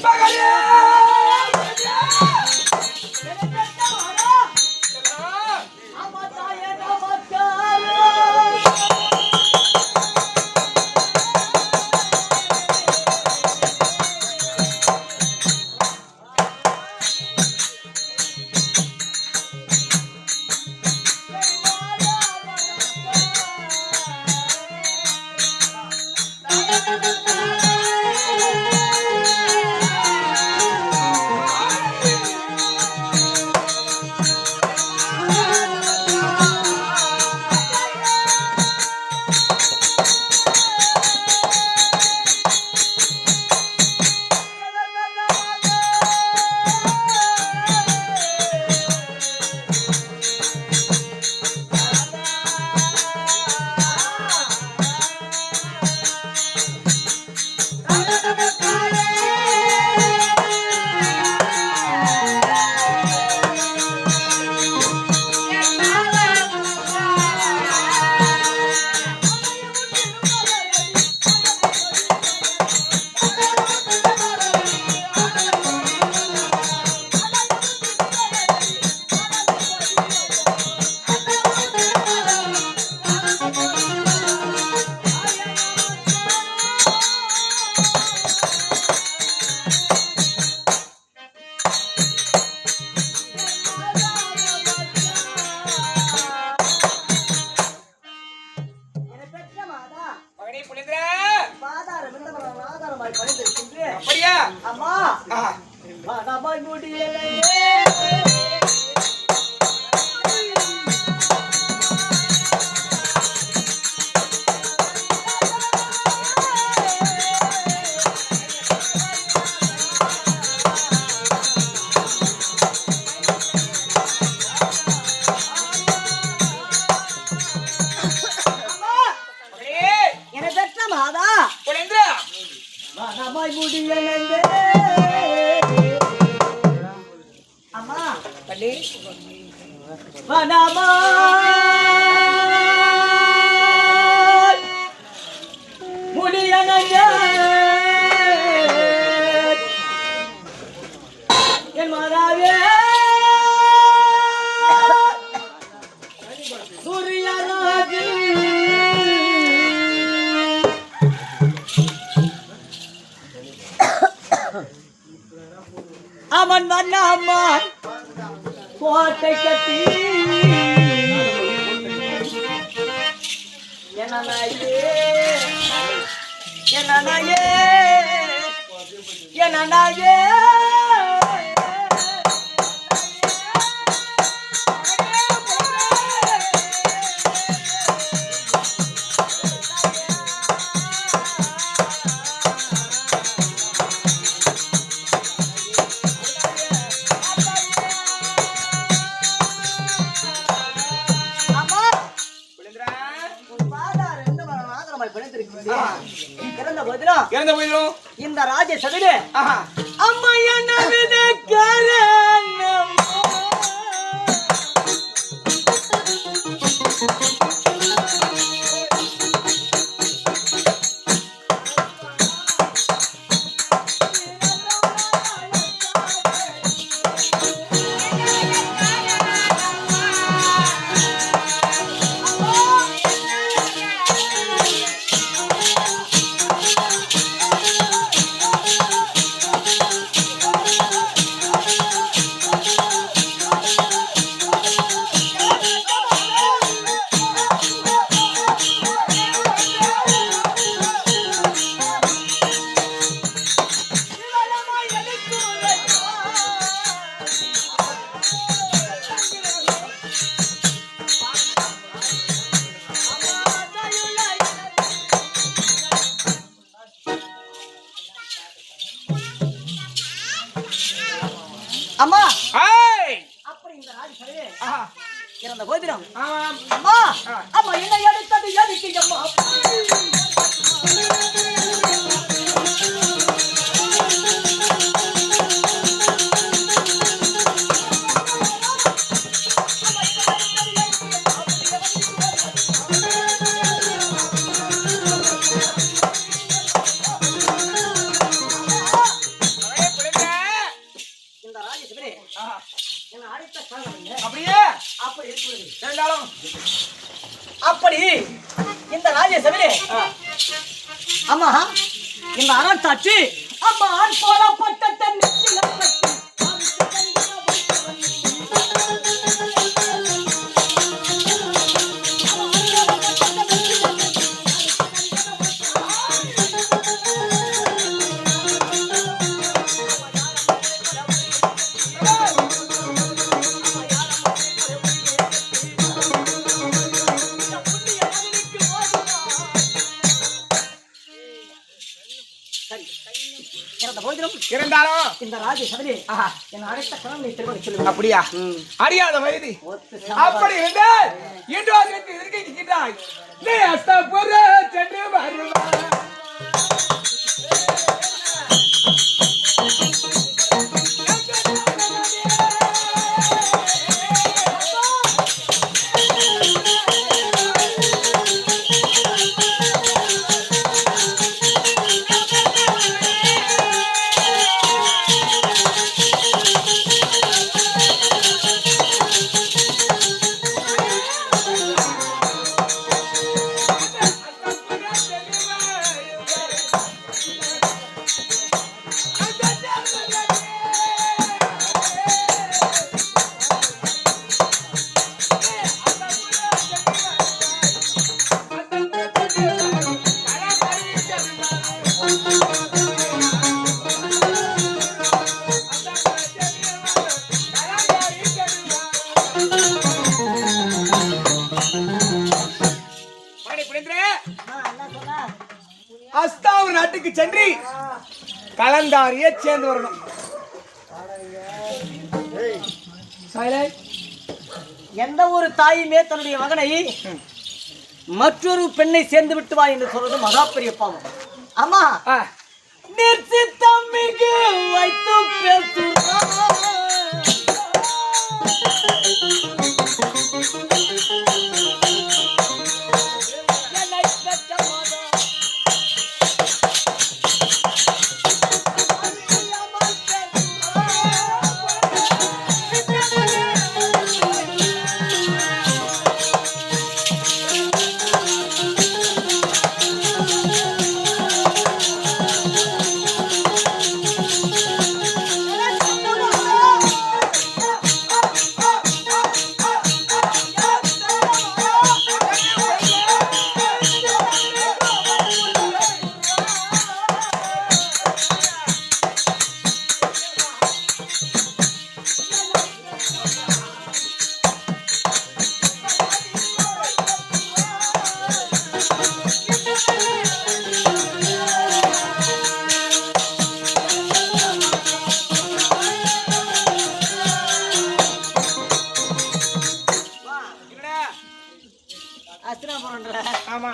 அப்படியா அம்மா மனமாய் முடியலே அம்மா பள்ளி வனமா முடியனங்க என் மாதாவே சூரியனாகி அவன் வண்ண அம்மான் கோட்டை கட்டி என்னையே இந்த ராஜ சதுரே அம்மா என்ன அம்மா அப்படி இந்த ராஜ சதுரே இறந்த போதினம் அம்மா அம்மா என்ன எடுத்தது எதுக்கு அம்மா இருந்தாலும் அப்படி இந்த ராஜேசவரே அம்மா இந்த அரசாட்சி அம்மா ஆண் போராப்பட்ட இருந்தாலும் இந்த ராஜேஸ்வரி என் அழைத்த குழந்தை திருமணம் சொல்லுங்க. அப்படியா? அறியாத வயது அப்படி இருந்தால் இன்று இருக்கின்றாய் நீ அஸ்தபுர சென்று வருவாய். அஸ்தாவூர் நாட்டுக்கு சென்று கலந்தாரியை சேர்ந்து வரணும். எந்த ஒரு தாயுமே தன்னுடைய மகனை மற்றொரு பெண்ணை சேர்ந்து விட்டு வா என்று சொல்றது மகா பெரிய பாவம். அம்மா நிர்சித்தம்மிக்கு வைத்து பேசுகிறார். ஆமா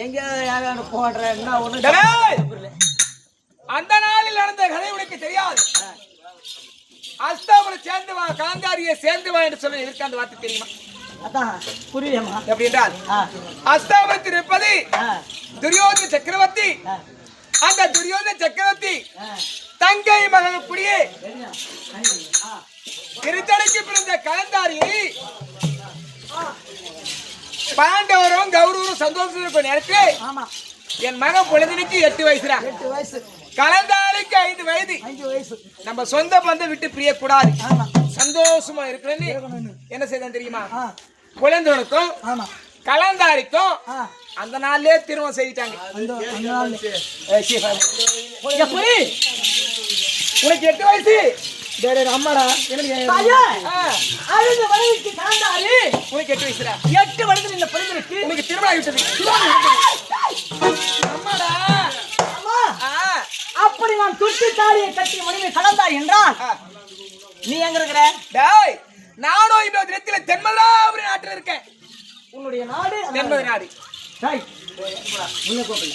எங்க போடுற அந்த நாளில் நடந்த கதை உனக்கு தெரியாது. அஸ்தாபுரை சேர்ந்து வா, காந்தாரியை சேர்ந்து வா என்று சொல்ல இருக்க அந்த வார்த்தை தெரியுமா? அதான் புரியுமா? எப்படி என்றால் அஸ்தாபுரத்தில் இருப்பது துரியோதன சக்கரவர்த்தி. அந்த துரியோதன சக்கரவர்த்தி தங்கை மகனுக்குடியே திருத்தணிக்கு பிறந்த காந்தாரியை பாண்டவரும் கௌரவரும் சந்தோஷம் இருக்க நேரத்தில் என் மகன் பொழுதுக்கு 8 வயசுதான். 8 வயசு. கலந்தாரிக்கு 5 வயது. 5 வயசு. நம்ம சொந்த பந்தம் விட்டு பிரியக்கூடாது, சந்தோஷமா இருக்கிறேன்னு என்ன செய்தான் தெரியுமா? குழந்தைகளுக்கும் கலந்தாரிக்கும் அந்த நாள்லயே திருமணம் செய்யிட்டாங்க. உனக்கு 8 வயசு. அம்மாடா உனக்கு 8 வயசுடா. 8 வயசுல இந்த பெண்களுக்கு உனக்கு திருமணம் ஆகிவிட்டது. அம்மாடா அப்படி நான் துட்டி தாலியை கட்டிய மனைவி கலந்தாய் என்றால் நீ எங்க இருக்கிற? டேய், நானும் இந்த இடத்துல தென்மதுராபுரி நாட்டில் இருக்கேன். உன்னுடைய நாடு தென்மதுரை நாடு. தாய் உள்ள கோபல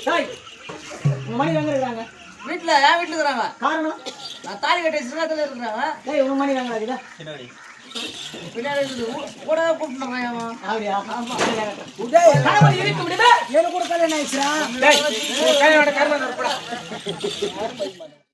தாய் உங்க மனைவி எங்க இருக்காங்க? வீட்டுல வீட்டுல இருக்கிறாங்க. காரணம் நான் தாலி கட்ட சிறுகத்துல இருக்கிறாங்க. டேய் உங்க மனைவி எங்க இருக்குதா? பின்னாடி கூட கூப்பிட்டுறாங்க. அப்படியா? ஆமா. டேய் கணவன் இருக்க முடியல. எனக்கு கூட கல்யாணம் ஆயிடுச்சுடா. டேய் கல்யாணம் கர்மம் நடப்படா.